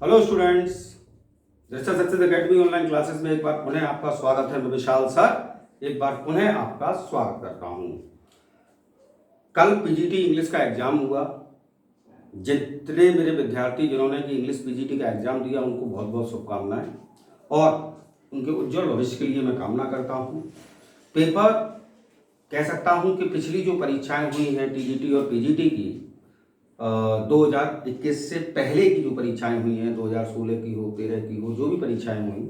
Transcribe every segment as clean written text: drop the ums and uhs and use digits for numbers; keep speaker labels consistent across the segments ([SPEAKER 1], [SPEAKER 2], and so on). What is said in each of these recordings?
[SPEAKER 1] Hello students, register success academy online classes में एक बार पुनः आपका स्वागत है। मैं विशाल सर एक बार पुनः आपका स्वागत करता हूं। कल पीजीटी इंग्लिश का एग्जाम हुआ। जितने मेरे विद्यार्थी जिन्होंने कि इंग्लिश पीजीटी का एग्जाम दिया उनको बहुत बहुत शुभकामनाएं और उनके उज्जवल भविष्य के लिए मैं कामना करता हूं। पेपर कह सकता हूं कि पिछली जो परीक्षाएं हुई हैं टीजीटी और पीजीटी की 2021 से पहले की जो परीक्षाएं हुई हैं, 2016 की हो, 13 की हो, जो भी परीक्षाएं हुई,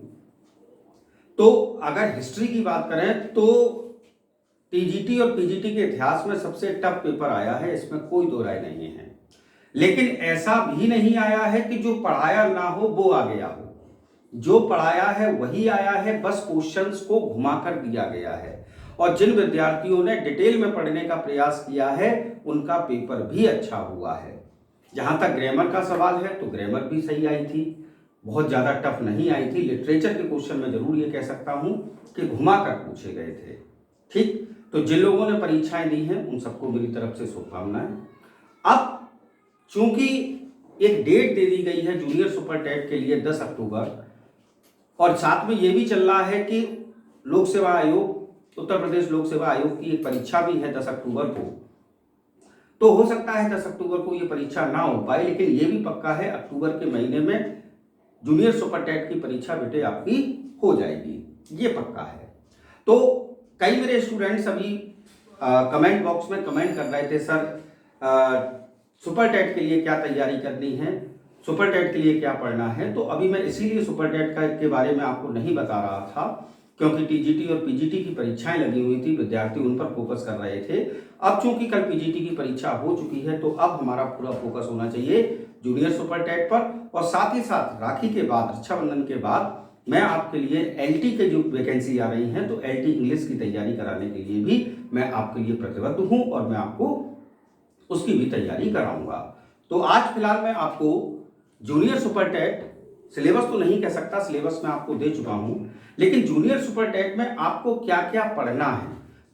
[SPEAKER 1] तो अगर हिस्ट्री की बात करें तो टीजीटी और पीजीटी के इतिहास में सबसे टफ पेपर आया है, इसमें कोई दो राय नहीं है। लेकिन ऐसा भी नहीं आया है कि जो पढ़ाया ना हो वो आ गया हो। जो पढ़ाया है वही आया है, बस क्वेश्चंस को घुमाकर दिया गया है। और जिन विद्यार्थियों ने डिटेल में पढ़ने का प्रयास किया है उनका पेपर भी अच्छा हुआ है। जहां तक ग्रामर का सवाल है तो ग्रामर भी सही आई थी, बहुत ज़्यादा टफ नहीं आई थी। लिटरेचर के क्वेश्चन में जरूर ये कह सकता हूं कि घुमा कर पूछे गए थे। ठीक, तो जिन लोगों ने परीक्षाएं दी हैं उन सबको मेरी तरफ से शुभकामनाएं। अब चूंकि एक डेट दे दी गई है जूनियर सुपर टेट के लिए 10 अक्टूबर, और साथ में ये भी चल रहा है कि लोक सेवा आयोग, उत्तर प्रदेश लोक सेवा आयोग की एक परीक्षा भी है 10 अक्टूबर को। तो हो सकता है 10 अक्टूबर को ये परीक्षा ना हो पाए, लेकिन ये भी पक्का है अक्टूबर के महीने में जूनियर सुपर टेट की परीक्षा बेटे आपकी हो जाएगी, ये पक्का है। तो कई मेरे स्टूडेंट्स अभी कमेंट बॉक्स में कमेंट कर रहे थे, सर सुपर टेट के लिए क्या तैयारी करनी है, सुपर टेट के लिए क्या पढ़ना है। तो अभी मैं इसीलिए सुपर टेट के बारे में आपको नहीं बता रहा था, क्योंकि टीजीटी और पीजीटी की परीक्षाएं लगी हुई थी, विद्यार्थी उन पर फोकस कर रहे थे। अब चूंकि कल पीजीटी की परीक्षा हो चुकी है तो अब हमारा पूरा फोकस होना चाहिए जूनियर सुपर टेट पर। और साथ ही साथ राखी के बाद, रक्षाबंधन के बाद मैं आपके लिए एलटी के जो वैकेंसी आ रही हैं तो एलटी इंग्लिश की तैयारी कराने के लिए भी मैं आपके लिए प्रतिबद्ध हूँ और मैं आपको उसकी भी तैयारी कराऊंगा। तो आज फिलहाल मैं आपको जूनियर सुपर टेट, सिलेबस तो नहीं कह सकता, सिलेबस मैं आपको दे चुका हूं, लेकिन जूनियर सुपर टेट में आपको क्या क्या पढ़ना है,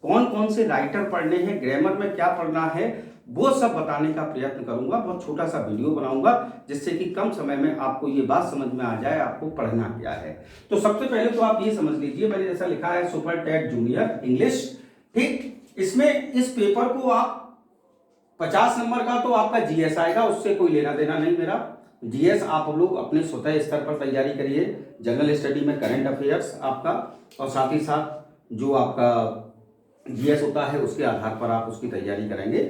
[SPEAKER 1] कौन कौन से राइटर पढ़ने हैं, ग्रामर में क्या पढ़ना है, वो सब बताने का प्रयत्न करूंगा। बहुत छोटा सा वीडियो बनाऊंगा जिससे कि कम समय में आपको ये बात समझ में आ जाए आपको पढ़ना क्या है। तो सबसे पहले तो आप ये समझ लीजिए, मैंने जैसा लिखा है सुपर टेट जूनियर इंग्लिश, ठीक, इसमें इस पेपर को आप 50 नंबर का तो आपका जीएस आएगा, उससे कोई लेना देना नहीं मेरा। जीएस आप लोग अपने स्वतः स्तर पर तैयारी करिए, जनरल स्टडी में करंट अफेयर्स आपका, और साथ ही साथ जो आपका जीएस होता है उसके आधार पर आप उसकी तैयारी करेंगे।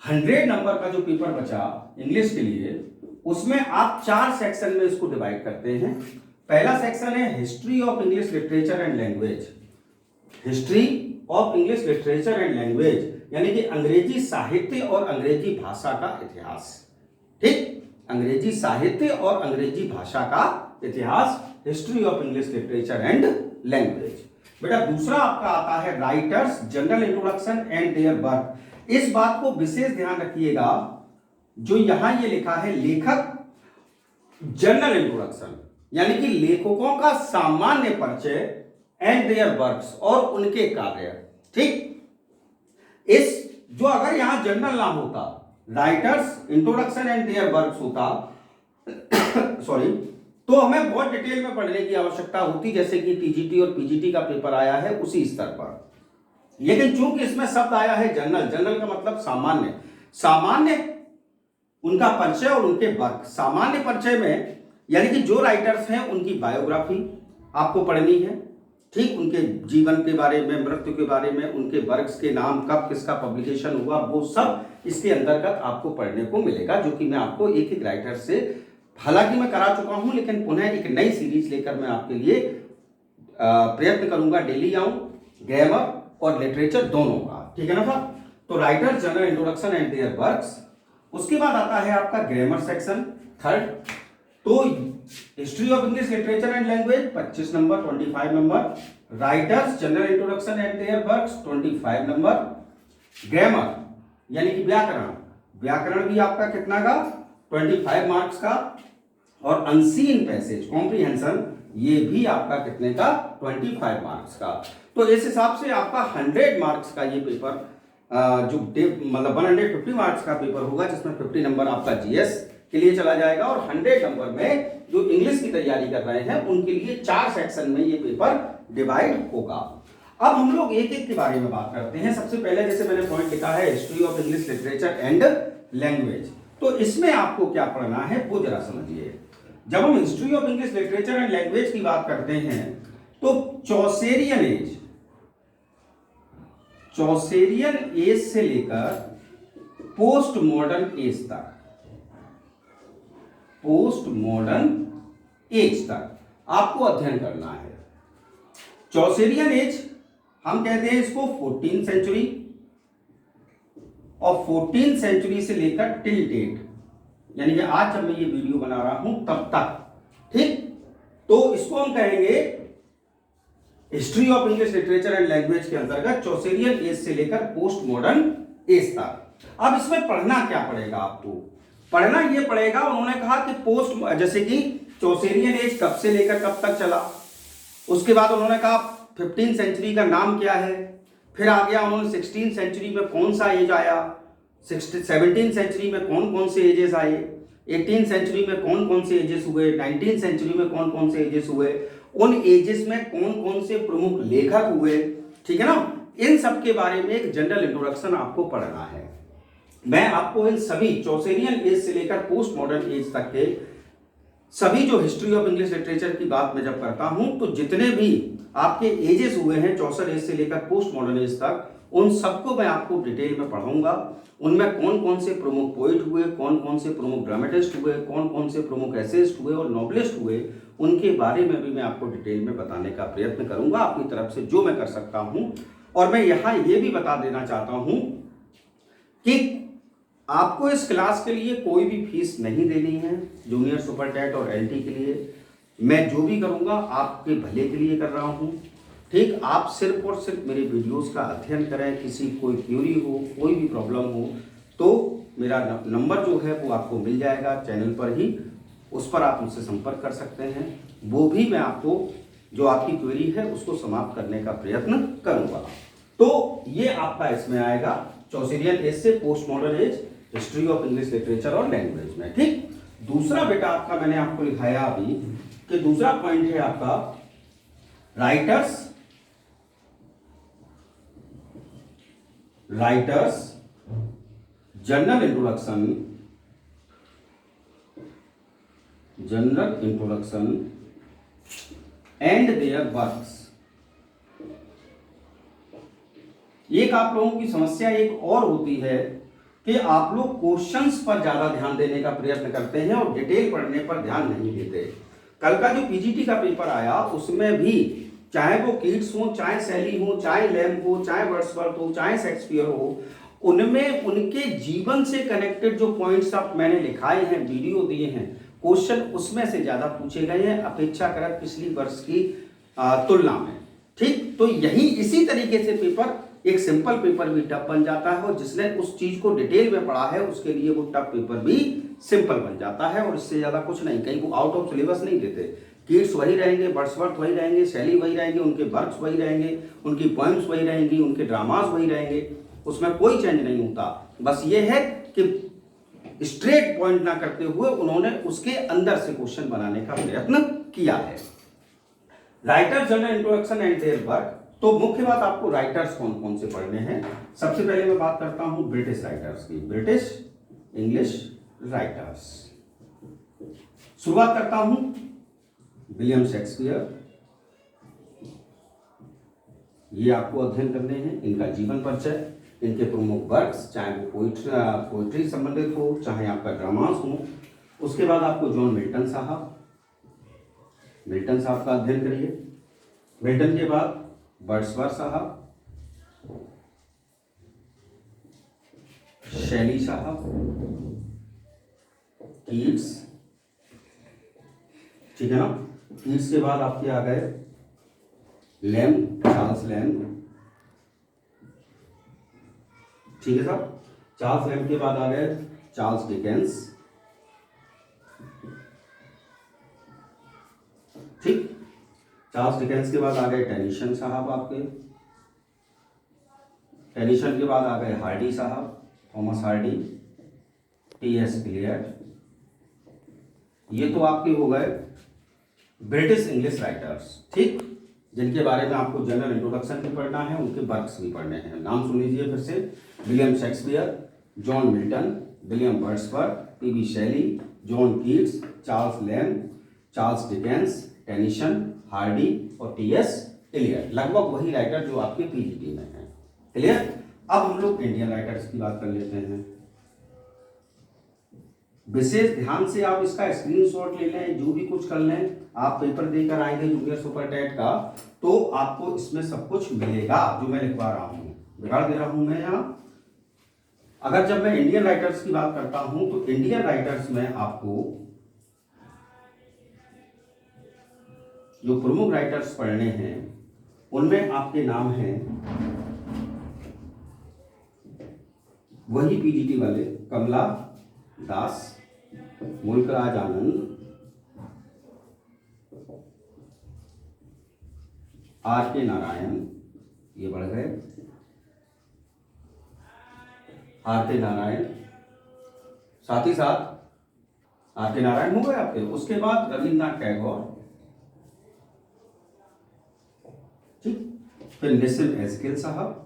[SPEAKER 1] 100 नंबर का जो पेपर बचा इंग्लिश के लिए, उसमें आप 4 सेक्शन में इसको डिवाइड करते हैं। पहला सेक्शन है history of English literature and language, history of English literature and language यानी कि अंग्रेजी साहित्य और अंग्रेजी भाषा का इतिहास। ठीक, अंग्रेजी साहित्य और अंग्रेजी भाषा का इतिहास, history of English literature and language. बेटा दूसरा आपका आता है writers general introduction and their work. इस बात को विशेष ध्यान रखिएगा, जो यहां ये लिखा है लेखक जनरल इंट्रोडक्शन यानी कि लेखकों का सामान्य परिचय एंड देयर वर्क्स और उनके कार्य। ठीक, इस जो अगर यहां जनरल ना होता, writers introduction and there works होता सॉरी, तो हमें बहुत डिटेल में पढ़ने की आवश्यकता होती, जैसे कि टीजीटी और पीजीटी का पेपर आया है उसी स्तर पर। लेकिन चूंकि इसमें शब्द आया है जनरल, जनरल का मतलब सामान्य, सामान्य उनका परिचय और उनके वर्क। सामान्य परिचय में यानी कि जो राइटर्स हैं उनकी बायोग्राफी आपको पढ़नी है, ठीक, उनके जीवन के बारे में, मृत्यु के बारे में, उनके वर्क्स के नाम, कब किसका पब्लिकेशन हुआ, वो सब इसके अंतर्गत आपको पढ़ने को मिलेगा, जो कि मैं आपको एक एक राइटर से, हालांकि मैं करा चुका हूं लेकिन पुनः एक नई सीरीज लेकर मैं आपके लिए प्रयत्न करूंगा, डेली आऊं, ग्रामर और लिटरेचर दोनों का। ठीक है ना सर। तो writer general introduction and there works, उसके बाद आता है आपका ग्रामर सेक्शन थर्ड। तो history of English literature and language 25 number 25 number, writers general introduction and there works 25 number, grammar यानी कि व्याकरण, व्याकरण भी आपका कितना का 25 मार्क्स का, और अनसीन पैसेज कॉम्प्रिहेंशन ये भी आपका कितने का 25 मार्क्स का। तो इस हिसाब से आपका 100 मार्क्स का ये पेपर जो मतलब 150 मार्क्स का पेपर होगा, जिसमें 50 नंबर आपका जीएस के लिए चला जाएगा और 100 नंबर में जो इंग्लिश की तैयारी कर रहे हैं उनके लिए 4 सेक्शन में ये पेपर डिवाइड होगा। अब हम लोग एक एक के बारे में बात करते हैं। सबसे पहले जैसे मैंने पॉइंट लिखा है history of English literature and language, तो इसमें आपको क्या पढ़ना है वो जरा समझिए। जब हम history of English literature and language की बात करते हैं तो चौसेरियन एज से लेकर पोस्ट मॉडर्न एज तक आपको अध्ययन करना है। चौसेरियन एज हम कहते हैं इसको 14th सेंचुरी, और 14th सेंचुरी से लेकर टिल डेट, यानी कि आज जब मैं ये वीडियो बना रहा हूं तब तक, ठीक, तो इसको हम कहेंगे history of English literature and language के अंतर्गत चौसेरियन एज से लेकर पोस्ट मॉडर्न एज तक। अब इसमें पढ़ना क्या पड़ेगा आपको? पढ़ना ये पड़ेगा, उन्होंने कहा कि पोस्ट, जैसे कि चौसेरियन एज कब से लेकर कब तक चला, उसके बाद उन्होंने कहा 15th सेंचुरी का नाम क्या है, फिर आ गया उन्होंने 16th सेंचुरी में कौन सा एज आया, 17th सेंचुरी में कौन कौन से एजेस आए, 18th सेंचुरी में कौन कौन से एजेस हुए, 19th सेंचुरी में कौन कौन से एजेस हुए, उन एजेस में कौन कौन से प्रमुख लेखक हुए, ठीक है ना। इन सब के बारे में एक जनरल इंट्रोडक्शन आपको पढ़ना है। मैं आपको इन सभी चौसेरियन एज से लेकर पोस्ट मॉडर्न एज तक के सभी जो हिस्ट्री ऑफ इंग्लिश लिटरेचर की बात मैं जब करता हूं तो जितने भी आपके एजेस हुए हैं 64 एज से लेकर पोस्ट मॉडर्न एज तक, उन सबको मैं आपको डिटेल में पढ़ाऊंगा। उनमें कौन कौन से प्रमुख पोइट हुए, कौन कौन से प्रमुख ड्रामेटिस्ट हुए, कौन कौन से प्रमुख एसेइस्ट हुए और नॉवेलिस्ट हुए, उनके बारे में भी मैं आपको डिटेल में बताने का प्रयत्न करूंगा अपनी तरफ से जो मैं कर सकता हूं। और मैं यहाँ ये भी बता देना चाहता हूं कि आपको इस क्लास के लिए कोई भी फीस नहीं देनी है। जूनियर सुपर टेट और एलटी के लिए मैं जो भी करूंगा आपके भले के लिए कर रहा हूं, ठीक। आप सिर्फ और सिर्फ मेरे वीडियोस का अध्ययन करें। किसी कोई क्यूरी हो, कोई भी प्रॉब्लम हो तो मेरा नंबर जो है वो आपको मिल जाएगा चैनल पर ही, उस पर आप मुझसे संपर्क कर सकते हैं। वो भी मैं आपको जो आपकी क्वेरी है उसको समाप्त करने का प्रयत्न करूंगा। तो ये आपका इसमें आएगा चौसेरियन एज से post modern age, history of English literature और लैंग्वेज में, ठीक। दूसरा बेटा आपका मैंने आपको लिखाया अभी कि दूसरा पॉइंट है आपका writers general introduction and there works. एक आप लोगों की समस्या एक और होती है कि आप लोग क्वेश्चंस पर ज्यादा ध्यान देने का प्रयत्न करते हैं और डिटेल पढ़ने पर ध्यान नहीं देते। कल का जो पीजीटी का पेपर आया उसमें भी चाहे वो कीट्स हो, चाहे शैली हो, चाहे लैम्ब हो, चाहे वर्ड्सवर्थ हो, चाहे शेक्सपियर हो, उनमें उनके जीवन से कनेक्टेड जो पॉइंट्स आप मैंने लिखाए हैं, वीडियो दिए हैं, क्वेश्चन उसमें से ज्यादा पूछे गए हैं अपेक्षाकृत पिछली वर्ष की तुलना में, ठीक। तो यही इसी तरीके से पेपर, एक सिंपल पेपर भी टफ बन जाता है और जिसने उस चीज को डिटेल में पढ़ा है उसके लिए वो टफ पेपर भी सिंपल बन जाता है। और इससे ज्यादा कुछ नहीं, कहीं वो आउट ऑफ सिलेबस नहीं देते। कीट्स वही रहेंगे, वर्ड्सवर्थ वही रहेंगे, शैली वही रहेंगे, उनके वर्क्स वही रहेंगे, उनकी पोएम्स वही रहेंगी, उनके ड्रामास वही रहेंगे, उसमें कोई चेंज नहीं होता। बस ये है कि स्ट्रेट पॉइंट ना करते हुए उन्होंने उसके अंदर से क्वेश्चन बनाने का प्रयत्न किया है। Writer general introduction and their work, तो मुख्य बात आपको राइटर्स कौन कौन से पढ़ने हैं। सबसे पहले मैं बात करता हूं ब्रिटिश राइटर्स की, ब्रिटिश इंग्लिश राइटर्स। शुरुआत करता हूं विलियम शेक्सपियर। ये आपको अध्ययन करने हैं, इनका जीवन परिचय, इनके प्रमुख वर्क्स, चाहे वो पोइट्री संबंधित हो, चाहे आपका ड्रामास हो। उसके बाद आपको जॉन मिल्टन साहब का अध्ययन करिए। मिल्टन के बाद वर्ड्सवर्थ साहब, शैली साहब, कीट्स, ठीक है ना। कीट्स के बाद आपके आ गए लैम्ब, चार्ल्स लैम्ब, ठीक है साहब। चार्ल्स लैम्ब के बाद आ गए चार्ल्स डिकेंस, ठीक। चार्ल्स डिकेंस के बाद आ गए टेनिसन साहब आपके। टेनिसन के बाद आ गए हार्डी साहब, Thomas Hardy, T S Eliot, ये तो आपके हो गए ब्रिटिश इंग्लिश राइटर्स, ठीक, जिनके बारे में आपको जनरल इंट्रोडक्शन भी पढ़ना है, उनके वर्क्स भी पढ़ने हैं। नाम सुन लीजिए फिर से। William Shakespeare, John Milton, William Wordsworth, TB. Shelley, John Keats, Charles Lamb, Charles Dickens, Tennyson, Hardy और टी.एस. इलियट, लगभग वही राइटर जो आपके पीजीटी में है। क्लियर। अब हम लोग इंडियन राइटर्स की बात कर लेते हैं। विशेष ध्यान से आप इसका स्क्रीनशॉट ले लें, जो भी कुछ कर लें, आप पेपर देकर आएंगे जूनियर सुपर टेट का, तो आपको इसमें सब कुछ मिलेगा जो मैं लिखवा रहा हूं, बिगाड़ दे रहा हूं मैं यहां। अगर जब मैं इंडियन राइटर्स की बात करता हूं तो इंडियन राइटर्स में आपको जो प्रमुख राइटर्स पढ़ने हैं उनमें आपके नाम हैं वही पीजीटी वाले, कमला दास, मुल्कराज आनंद, आर के नारायण, ये बढ़ गए, आर के नारायण, साथ ही साथ आर के नारायण हो गए आपके। उसके बाद रविन्द्रनाथ टैगोर, ठीक, फिर निसिम एजकिल साहब,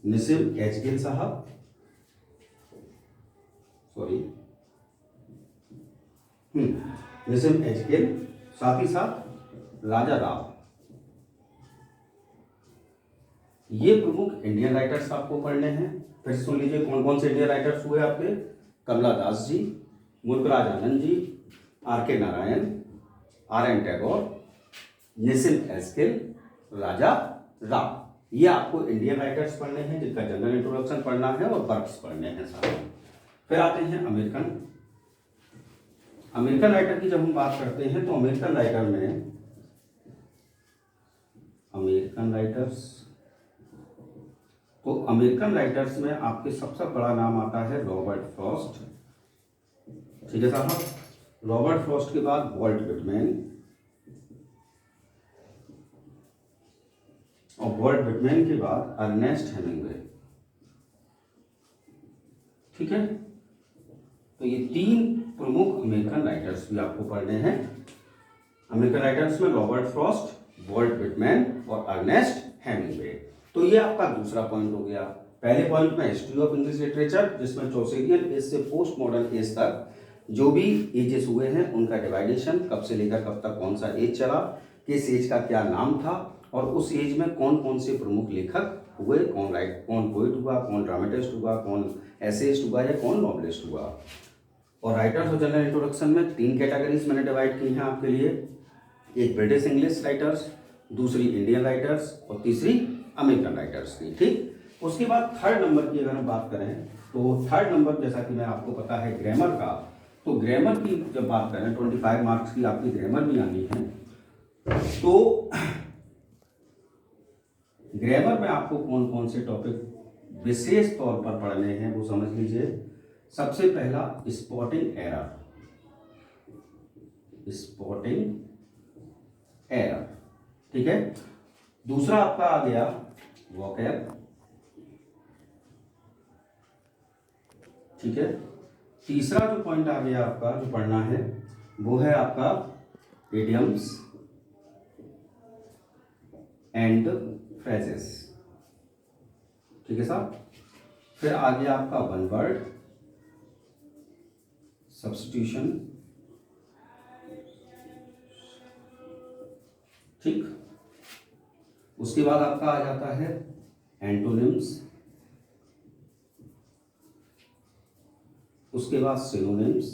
[SPEAKER 1] निसिम एजकिल साहब, सॉरी, निसिम एजकिल, साथ ही साथ राजा राव। ये प्रमुख इंडियन राइटर्स आपको पढ़ने हैं। फिर सुन लीजिए कौन कौन से इंडियन राइटर्स हुए आपके। कमला दास जी, मुल्कराज आनंद जी, आर के नारायण, आर एन टैगोर, निसिम एजकिल, राजा राव। ये आपको इंडियन राइटर्स पढ़ने हैं जिनका जनरल इंट्रोडक्शन पढ़ना है और वर्क्स पढ़ने हैं साथ। फिर आते हैं अमेरिकन। अमेरिकन राइटर की जब हम बात करते हैं तो अमेरिकन राइटर में अमेरिकन राइटर्स में आपके सबसे बड़ा नाम आता है रॉबर्ट फ्रॉस्ट, ठीक है साहब। रॉबर्ट फ्रॉस्ट के बाद वॉल्ट विटमैन, और वॉल्ट विटमैन के बाद अर्नेस्ट हेमिंग्वे, ठीक है। तो ये तीन प्रमुख अमेरिकन राइटर्स भी आपको पढ़ने हैं। अमेरिकन राइटर्स में रॉबर्ट फ्रॉस्ट, वॉल्ट विटमैन और अर्नेस्ट हेमिंग्वे। तो ये आपका दूसरा पॉइंट हो गया। पहले पॉइंट में हिस्ट्री ऑफ इंग्लिश लिटरेचर, जिसमें चौसेरियन एज से पोस्ट मॉडर्न एज तक जो भी एजेस हुए हैं उनका डिवाइडेशन, कब से लेकर कब तक कौन सा एज चला, किस एज का क्या नाम था, और उस एज में कौन कौन से प्रमुख लेखक हुए, कौन पोइट हुआ, कौन ड्रामेटिस्ट हुआ, कौन एसेइस्ट हुआ या कौन नॉवेलिस्ट हुआ। और राइटर्स और जनरल इंट्रोडक्शन में तीन कैटेगरीज मैंने डिवाइड की हैं आपके लिए। एक ब्रिटिश इंग्लिश राइटर्स, दूसरी इंडियन राइटर्स और तीसरी अमेरिकन राइटर्स की, ठीक। उसके बाद थर्ड नंबर की अगर हम बात करें तो थर्ड नंबर, जैसा कि मैं आपको पता है ग्रामर का, तो ग्रामर की जब बात करें 25 मार्क्स की आपकी ग्रामर भी आनी है। तो ग्रामर में आपको कौन कौन से टॉपिक विशेष तौर पर पढ़ने हैं वो समझ लीजिए। सबसे पहला स्पॉटिंग एरर, ठीक है। दूसरा आपका आ गया वोकैब, ठीक है। तीसरा जो पॉइंट आ गया आपका जो पढ़ना है वो है आपका इडियम्स एंड फ्रेजेस, ठीक है साहब। फिर आ गया आपका वन वर्ड सब्स्टिट्यूशन, ठीक। उसके बाद आपका आ जाता है एंटोनिम्स, उसके बाद सिनोनिम्स,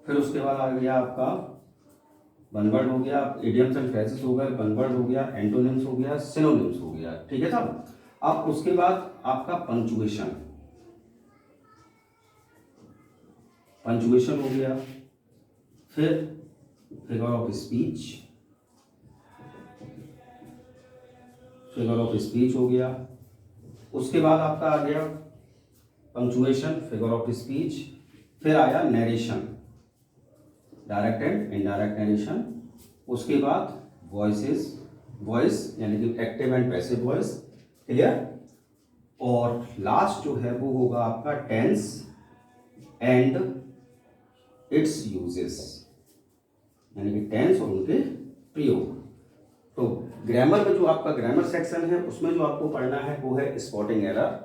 [SPEAKER 1] फिर उसके बाद आ गया आपका वन वर्ड हो गया, इडियम्स एंड फ्रेजेस हो गए, वन वर्ड हो गया, एंटोनिम्स हो गया, सिनोनिम्स हो गया, ठीक है साहब। अब उसके बाद आपका पंचुएशन हो गया, फिर फिगर ऑफ स्पीच हो गया। उसके बाद आपका आ गया पंक्चुएशन, फिगर ऑफ स्पीच, फिर आया narration, direct and indirect narration. उसके बाद वॉइस यानी कि active and passive voice, clear. और लास्ट जो है वो होगा आपका टेंस एंड इट्स यूजेस, यानी कि टेंस और उनके प्रयोग। तो ग्रामर में जो आपका ग्रामर सेक्शन है उसमें जो आपको पढ़ना है वो है spotting error,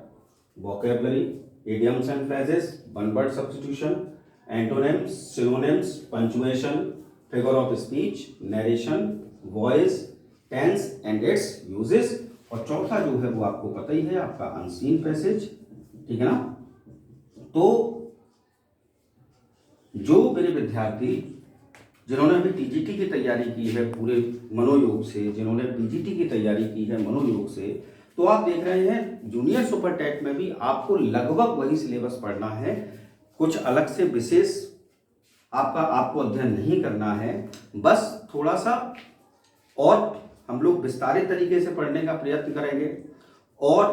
[SPEAKER 1] vocabulary, idioms and phrases, one word substitution, antonyms, synonyms, punctuation, figure of speech, narration, voice, tense and its uses, और चौथा जो है वो आपको पता ही है आपका अनसीन पैसेज, ठीक है ना। तो जो मेरे विद्यार्थी जिन्होंने अभी टीजीटी की तैयारी की है पूरे मनोयोग से, जिन्होंने पीजीटी की तैयारी की है मनोयोग से, तो आप देख रहे हैं जूनियर सुपर टेट में भी आपको लगभग वही सिलेबस पढ़ना है, कुछ अलग से विशेष आपको अध्ययन नहीं करना है, बस थोड़ा सा और हम लोग विस्तारित तरीके से पढ़ने का प्रयत्न करेंगे और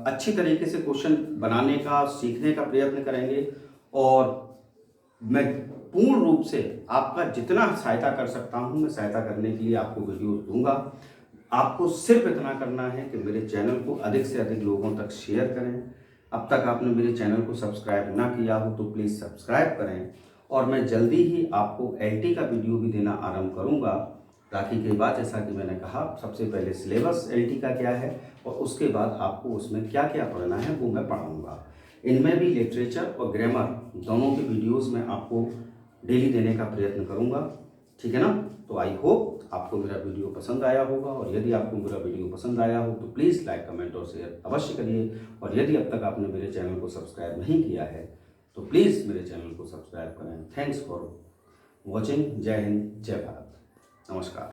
[SPEAKER 1] अच्छी तरीके से क्वेश्चन बनाने का सीखने का प्रयत्न करेंगे, और मैं पूर्ण रूप से आपका जितना सहायता कर सकता हूं मैं सहायता करने के लिए आपको वीडियोस दूंगा। आपको सिर्फ इतना करना है कि मेरे चैनल को अधिक से अधिक लोगों तक शेयर करें। अब तक आपने मेरे चैनल को सब्सक्राइब ना किया हो तो प्लीज़ सब्सक्राइब करें, और मैं जल्दी ही आपको एलटी का वीडियो भी देना आरंभ करूंगा। राखी के बाद जैसा कि मैंने कहा सबसे पहले सिलेबस एलटी का क्या है और उसके बाद आपको उसमें क्या क्या पढ़ना है वो मैं पढ़ाऊँगा। इनमें भी लिटरेचर और ग्रामर दोनों के वीडियोस में आपको डेली देने का प्रयत्न करूंगा, ठीक है ना। तो आई होप आपको मेरा वीडियो पसंद आया होगा, और यदि आपको मेरा वीडियो पसंद आया हो तो प्लीज़ लाइक, कमेंट और शेयर अवश्य करिए, और यदि अब तक आपने मेरे चैनल को सब्सक्राइब नहीं किया है तो प्लीज़ मेरे चैनल को सब्सक्राइब करें। Thanks for watching. जय हिंद, जय भारत, नमस्कार।